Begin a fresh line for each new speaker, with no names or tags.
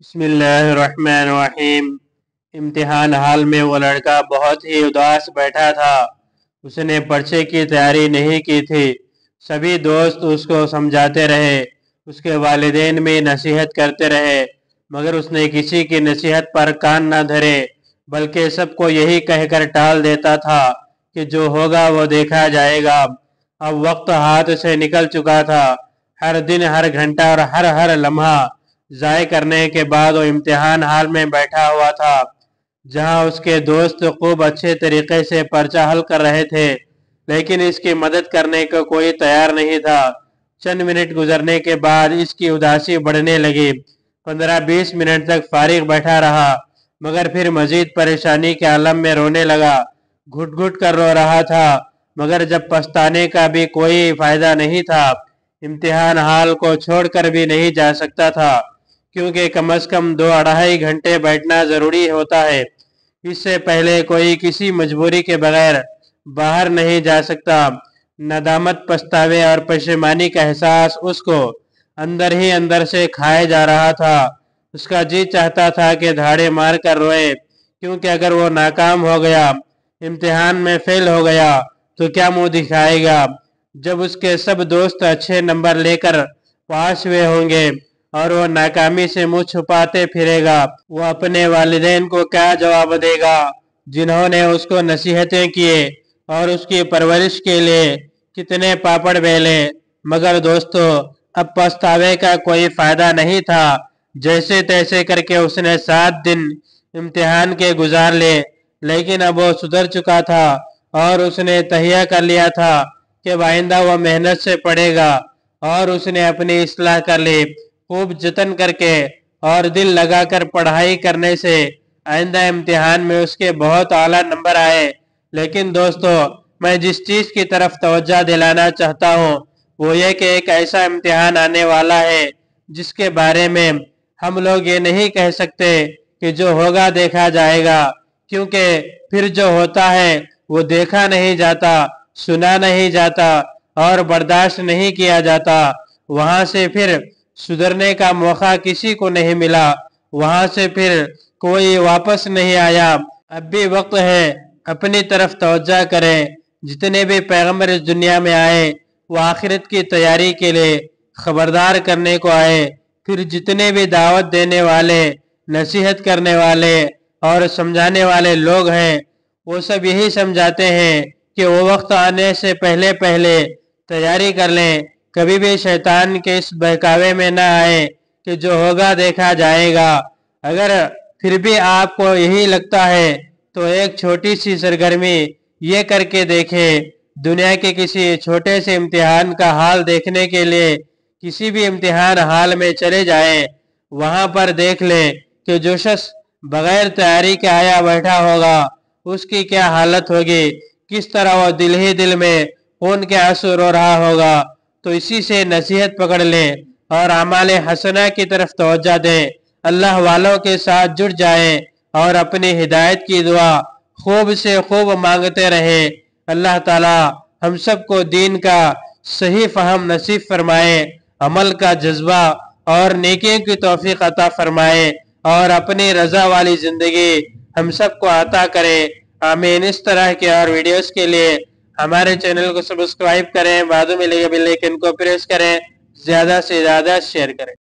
بسم اللہ الرحمن الرحیم۔ امتحان حال میں وہ لڑکا بہت ہی اداس بیٹھا تھا۔ اس نے پرچے کی تیاری نہیں کی تھی۔ سبھی دوست اس کو سمجھاتے رہے، اس کے والدین بھی نصیحت کرتے رہے، مگر اس نے کسی کی نصیحت پر کان نہ دھرے، بلکہ سب کو یہی کہہ کر ٹال دیتا تھا کہ جو ہوگا وہ دیکھا جائے گا۔ اب وقت ہاتھ سے نکل چکا تھا۔ ہر دن، ہر گھنٹہ اور ہر لمحہ ضائع کرنے کے بعد وہ امتحان حال میں بیٹھا ہوا تھا، جہاں اس کے دوست خوب اچھے طریقے سے پرچہ حل کر رہے تھے، لیکن اس کی مدد کرنے کو کوئی تیار نہیں تھا۔ چند منٹ گزرنے کے بعد اس کی اداسی بڑھنے لگی۔ 15-20 منٹ تک فارغ بیٹھا رہا، مگر پھر مزید پریشانی کے عالم میں رونے لگا۔ گھٹ گھٹ کر رو رہا تھا، مگر جب پچھتانے کا بھی کوئی فائدہ نہیں تھا۔ امتحان حال کو چھوڑ کر بھی نہیں جا سکتا تھا، کیونکہ کم از کم 2-2.5 گھنٹے بیٹھنا ضروری ہوتا ہے۔ اس سے پہلے کوئی کسی مجبوری کے بغیر باہر نہیں جا سکتا۔ ندامت، پچھتاوے اور پشیمانی کا احساس اس کو اندر ہی اندر سے کھائے جا رہا تھا۔ اس کا جی چاہتا تھا کہ دھاڑے مار کر روئے، کیونکہ اگر وہ ناکام ہو گیا، امتحان میں فیل ہو گیا، تو کیا منہ دکھائے گا جب اس کے سب دوست اچھے نمبر لے کر پاس ہوئے ہوں گے اور وہ ناکامی سے منہ چھپاتے پھرے گا؟ وہ اپنے والدین کو کیا جواب دے گا، جنہوں نے اس کو نصیحتیں کیے اور اس کی پرورش کے لیے کتنے پاپڑ بیلے؟ مگر دوستو، اب پچھتاوے کا کوئی فائدہ نہیں تھا۔ جیسے تیسے کر کے اس نے 7 دن امتحان کے گزار لے، لیکن اب وہ سدھر چکا تھا اور اس نے تہیہ کر لیا تھا کہ آئندہ وہ محنت سے پڑھے گا، اور اس نے اپنی اصلاح کر لی۔ خوب جتن کر کے اور دل لگا کر پڑھائی کرنے سے آئندہ امتحان میں اس کے بہت اعلیٰ نمبر آئے۔ لیکن دوستو، میں جس چیز کی طرف توجہ دلانا چاہتا ہوں وہ یہ کہ ایک ایسا امتحان آنے والا ہے جس کے بارے میں ہم لوگ یہ نہیں کہہ سکتے کہ جو ہوگا دیکھا جائے گا، کیونکہ پھر جو ہوتا ہے وہ دیکھا نہیں جاتا، سنا نہیں جاتا اور برداشت نہیں کیا جاتا۔ وہاں سے پھر سدھرنے کا موقع کسی کو نہیں ملا، وہاں سے پھر کوئی واپس نہیں آیا۔ اب بھی وقت ہے، اپنی طرف توجہ کریں۔ جتنے بھی پیغمبر اس دنیا میں آئے وہ آخرت کی تیاری کے لیے خبردار کرنے کو آئے۔ پھر جتنے بھی دعوت دینے والے، نصیحت کرنے والے اور سمجھانے والے لوگ ہیں، وہ سب یہی سمجھاتے ہیں کہ وہ وقت آنے سے پہلے تیاری کر لیں۔ کبھی بھی شیطان کے اس بہکاوے میں نہ آئے کہ جو ہوگا دیکھا جائے گا۔ اگر پھر بھی آپ کو یہی لگتا ہے تو ایک چھوٹی سی سرگرمی یہ کر کے دیکھیں۔ دنیا کے کسی چھوٹے سے امتحان کا حال دیکھنے کے لیے کسی بھی امتحان حال میں چلے جائیں، وہاں پر دیکھ لیں کہ جو شخص بغیر تیاری کے آیا بیٹھا ہوگا اس کی کیا حالت ہوگی، کس طرح وہ دل ہی دل میں خون کے آنسو رو رہا ہوگا۔ تو اسی سے نصیحت پکڑ لیں اور اعمال حسنہ کی طرف توجہ دیں، اللہ والوں کے ساتھ جڑ جائیں اور اپنی ہدایت کی دعا خوب سے خوب مانگتے رہیں۔ اللہ تعالی ہم سب کو دین کا صحیح فہم نصیب فرمائے، عمل کا جذبہ اور نیکیوں کی توفیق عطا فرمائے، اور اپنی رضا والی زندگی ہم سب کو عطا کرے، آمین۔ اس طرح کے اور ویڈیوز کے لیے ہمارے چینل کو سبسکرائب کریں، بعد میں لگے بیل آئیکن کو پریس کریں، زیادہ سے زیادہ شیئر کریں۔